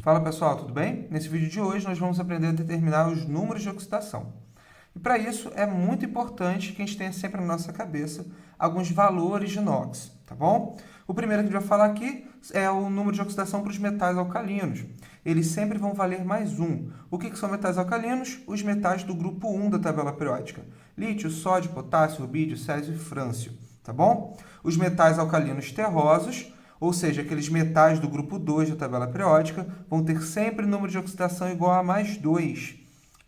Fala pessoal, tudo bem? Nesse vídeo de hoje nós vamos aprender a determinar os números de oxidação. E para isso é muito importante que a gente tenha sempre na nossa cabeça alguns valores de NOx, tá bom? O primeiro que a gente vai falar aqui é o número de oxidação para os metais alcalinos. Eles sempre vão valer mais 1. O que são metais alcalinos? Os metais do grupo 1 da tabela periódica. Lítio, sódio, potássio, rubídio, césio e frâncio, tá bom? Os metais alcalinos terrosos, ou seja, aqueles metais do grupo 2 da tabela periódica, vão ter sempre número de oxidação igual a mais 2.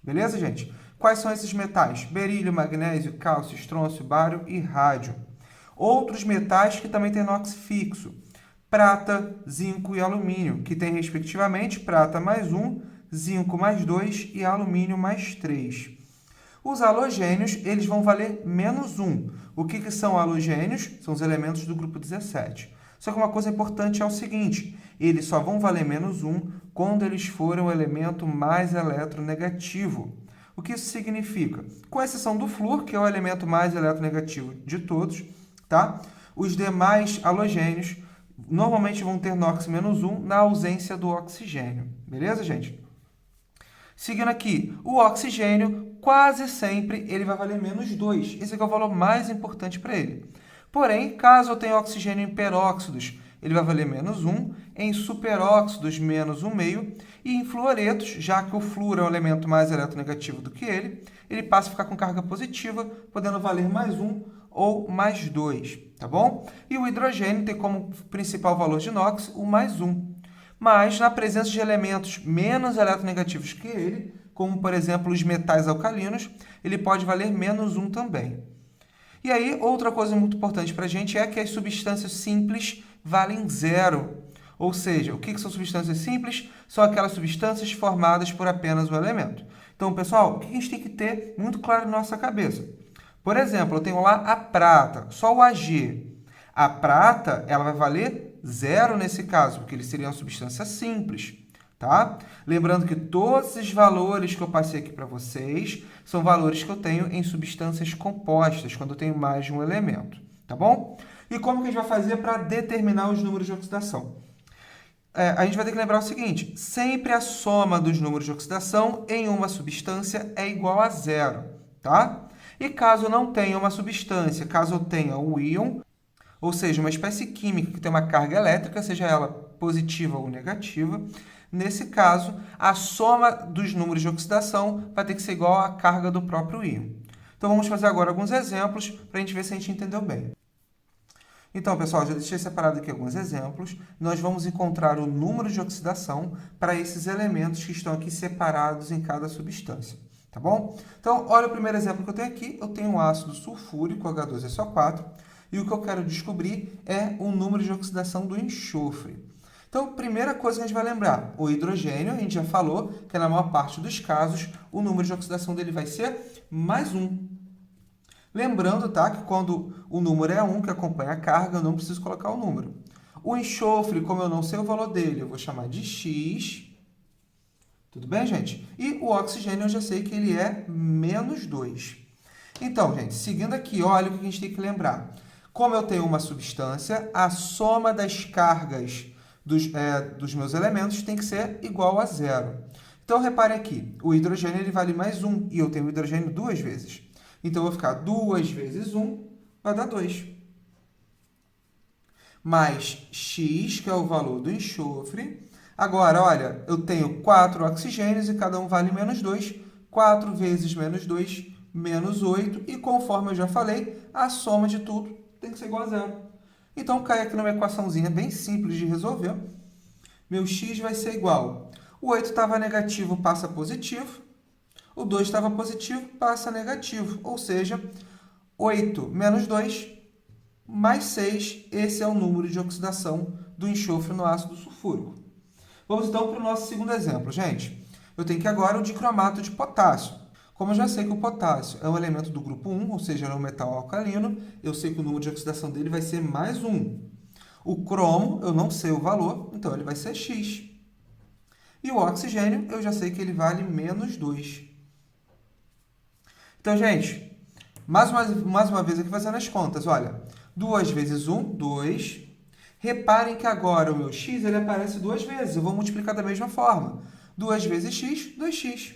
Beleza, gente? Quais são esses metais? Berílio, magnésio, cálcio, estrôncio, bário e rádio. Outros metais que também têm NOx fixo. Prata, zinco e alumínio, que tem, respectivamente, prata mais 1, zinco mais 2 e alumínio mais 3. Os halogênios, eles vão valer menos 1. O que são halogênios? São os elementos do grupo 17. Só que uma coisa importante é o seguinte, eles só vão valer menos 1 quando eles forem o elemento mais eletronegativo. O que isso significa? Com exceção do flúor, que é o elemento mais eletronegativo de todos, tá? Os demais halogênios normalmente vão ter NOx menos 1 na ausência do oxigênio. Beleza, gente? Seguindo aqui, o oxigênio, quase sempre, ele vai valer menos 2. Esse aqui é o valor mais importante para ele. Porém, caso eu tenha oxigênio em peróxidos, ele vai valer menos 1, em superóxidos, menos 1,5, e em fluoretos, já que o flúor é um elemento mais eletronegativo do que ele passa a ficar com carga positiva, podendo valer mais 1 ou mais 2, tá bom? E o hidrogênio tem como principal valor de NOx o mais 1. Mas, na presença de elementos menos eletronegativos que ele, como, por exemplo, os metais alcalinos, ele pode valer menos 1 também. E aí, outra coisa muito importante para a gente é que as substâncias simples valem 0. Ou seja, o que são substâncias simples? São aquelas substâncias formadas por apenas um elemento. Então, pessoal, o que a gente tem que ter muito claro na nossa cabeça? Por exemplo, eu tenho lá a prata, só o Ag. A prata, ela vai valer 0 nesse caso, porque ele seria uma substância simples. Tá? Lembrando que todos esses valores que eu passei aqui para vocês são valores que eu tenho em substâncias compostas, quando eu tenho mais de um elemento. Tá bom? E como que a gente vai fazer para determinar os números de oxidação? A gente vai ter que lembrar o seguinte, sempre a soma dos números de oxidação em uma substância é igual a 0. Tá? E caso eu não tenha uma substância, caso eu tenha um íon, ou seja, uma espécie química que tem uma carga elétrica, seja ela positiva ou negativa, nesse caso, a soma dos números de oxidação vai ter que ser igual à carga do próprio íon. Então, vamos fazer agora alguns exemplos para a gente ver se a gente entendeu bem. Então, pessoal, já deixei separado aqui alguns exemplos. Nós vamos encontrar o número de oxidação para esses elementos que estão aqui separados em cada substância. Tá bom? Então, olha o primeiro exemplo que eu tenho aqui. Eu tenho um ácido sulfúrico, H2SO4, e o que eu quero descobrir é o número de oxidação do enxofre. Então, primeira coisa que a gente vai lembrar, o hidrogênio, a gente já falou que na maior parte dos casos, o número de oxidação dele vai ser mais 1. Lembrando, tá, que quando o número é 1, que acompanha a carga, eu não preciso colocar o número. O enxofre, como eu não sei o valor dele, eu vou chamar de X. Tudo bem, gente? E o oxigênio, eu já sei que ele é menos 2. Então, gente, seguindo aqui, olha o que a gente tem que lembrar. Como eu tenho uma substância, a soma das cargas dos meus elementos tem que ser igual a 0. Então, repare aqui, o hidrogênio ele vale mais 1, e eu tenho o hidrogênio 2 vezes. Então, eu vou ficar 2 vezes 1, vai dar 2. Mais X, que é o valor do enxofre. Agora, olha, eu tenho 4 oxigênios e cada um vale menos 2. 4 vezes menos 2, menos 8. E conforme eu já falei, a soma de tudo tem que ser igual a 0. Então, cai aqui numa equaçãozinha bem simples de resolver. Meu x vai ser igual. O 8 estava negativo, passa positivo. O 2 estava positivo, passa negativo. Ou seja, 8 menos 2 mais 6. Esse é o número de oxidação do enxofre no ácido sulfúrico. Vamos então para o nosso segundo exemplo, gente. Eu tenho que agora o dicromato de potássio. Como eu já sei que o potássio é um elemento do grupo 1, ou seja, é um metal alcalino, eu sei que o número de oxidação dele vai ser mais 1. O cromo, eu não sei o valor, então ele vai ser X. E o oxigênio, eu já sei que ele vale menos 2. Então, gente, mais uma vez aqui fazendo as contas, olha. 2 vezes 1, 2. Reparem que agora o meu x ele aparece duas vezes. Eu vou multiplicar da mesma forma. 2 vezes x, 2x.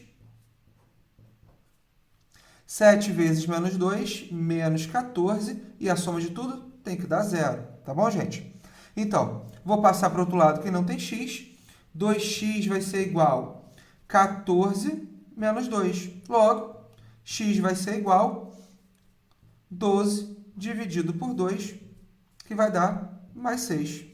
7 vezes menos 2, menos 14. E a soma de tudo tem que dar zero. Tá bom, gente? Então, vou passar para o outro lado que não tem x. 2x vai ser igual a 14 menos 2. Logo, x vai ser igual a 12 dividido por 2, que vai dar mais 6.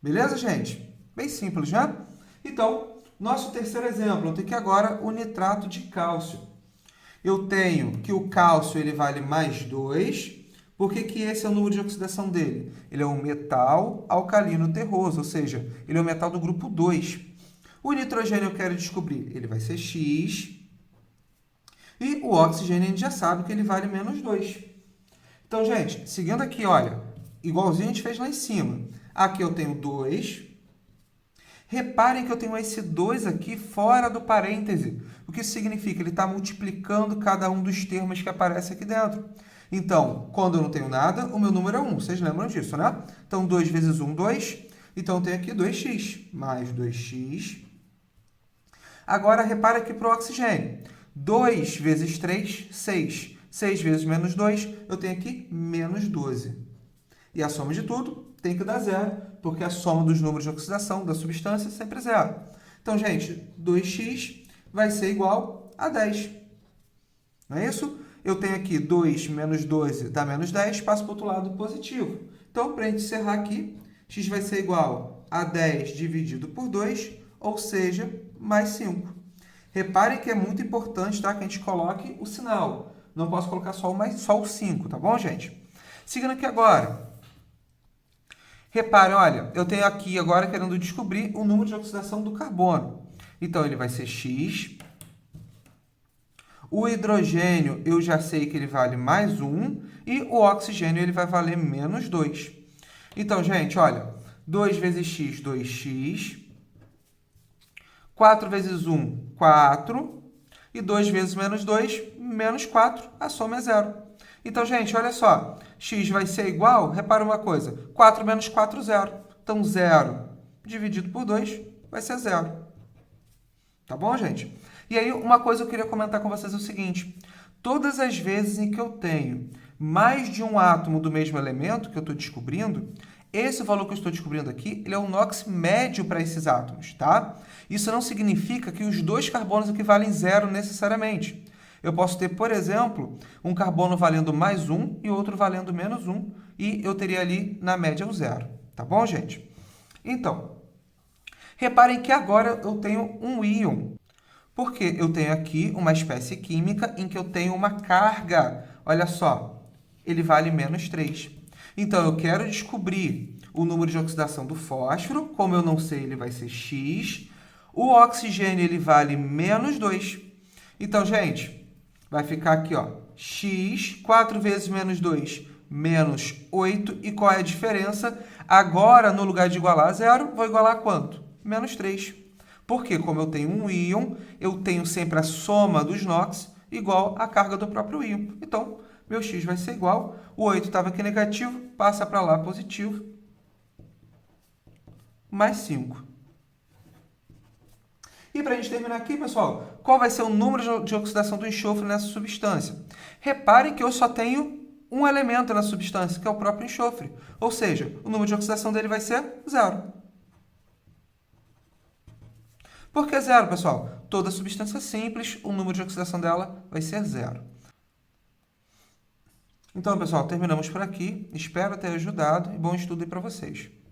Beleza, gente? Bem simples, né? Então, nosso terceiro exemplo, eu tenho aqui agora o nitrato de cálcio. Eu tenho que o cálcio ele vale mais 2. Por que que esse é o número de oxidação dele? Ele é um metal alcalino terroso, ou seja, ele é um metal do grupo 2. O nitrogênio eu quero descobrir, ele vai ser X. E o oxigênio a gente já sabe que ele vale menos 2. Então, gente, seguindo aqui, olha, igualzinho a gente fez lá em cima. Aqui eu tenho 2. Reparem que eu tenho esse 2 aqui fora do parêntese. O que isso significa? Ele está multiplicando cada um dos termos que aparece aqui dentro. Então, quando eu não tenho nada, o meu número é 1. Vocês lembram disso, né? Então, 2 vezes 1, 2. Então, eu tenho aqui 2x mais 2x. Agora, repara aqui para o oxigênio. 2 vezes 3, 6. 6 vezes menos 2, eu tenho aqui menos 12. E a soma de tudo tem que dar zero, porque a soma dos números de oxidação da substância é sempre zero. Então, gente, 2x vai ser igual a 10. Não é isso? Eu tenho aqui 2 menos 12 dá menos 10, passo para o outro lado positivo. Então, para a gente encerrar aqui, x vai ser igual a 10 dividido por 2, ou seja, mais 5. Reparem que é muito importante, tá, que a gente coloque o sinal. Não posso colocar só o 5, tá bom, gente? Seguindo aqui agora. Reparem, olha, eu tenho aqui agora querendo descobrir o número de oxidação do carbono. Então, ele vai ser X. O hidrogênio, eu já sei que ele vale mais 1. E o oxigênio, ele vai valer menos 2. Então, gente, olha, 2 vezes x, 2x. 4 vezes 1, 4. E 2 vezes menos 2, menos 4. A soma é zero. Então, gente, olha só. X vai ser igual, repara uma coisa. 4 menos 4, 0. Então, 0 dividido por 2 vai ser 0. Tá bom, gente? E aí, uma coisa que eu queria comentar com vocês é o seguinte. Todas as vezes em que eu tenho mais de um átomo do mesmo elemento que eu estou descobrindo, esse valor que eu estou descobrindo aqui, ele é um NOx médio para esses átomos, tá? Isso não significa que os dois carbonos aqui valem zero necessariamente. Eu posso ter, por exemplo, um carbono valendo mais 1 e outro valendo menos 1, e eu teria ali, na média, o zero. Tá bom, gente? Então, reparem que agora eu tenho um íon, porque eu tenho aqui uma espécie química em que eu tenho uma carga. Olha só, ele vale menos 3. Então, eu quero descobrir o número de oxidação do fósforo. Como eu não sei, ele vai ser X. O oxigênio, ele vale menos 2. Então, gente, vai ficar aqui, ó, x, 4 vezes menos 2, menos 8. E qual é a diferença? Agora, no lugar de igualar a zero, vou igualar a quanto? Menos 3. Porque, como eu tenho um íon, eu tenho sempre a soma dos NOx igual à carga do próprio íon. Então, meu x vai ser igual. O 8 estava aqui negativo, passa para lá positivo. Mais 5. E para a gente terminar aqui, pessoal, qual vai ser o número de oxidação do enxofre nessa substância? Reparem que eu só tenho um elemento na substância, que é o próprio enxofre. Ou seja, o número de oxidação dele vai ser zero. Por que zero, pessoal? Toda substância simples, o número de oxidação dela vai ser zero. Então, pessoal, terminamos por aqui. Espero ter ajudado e bom estudo aí para vocês.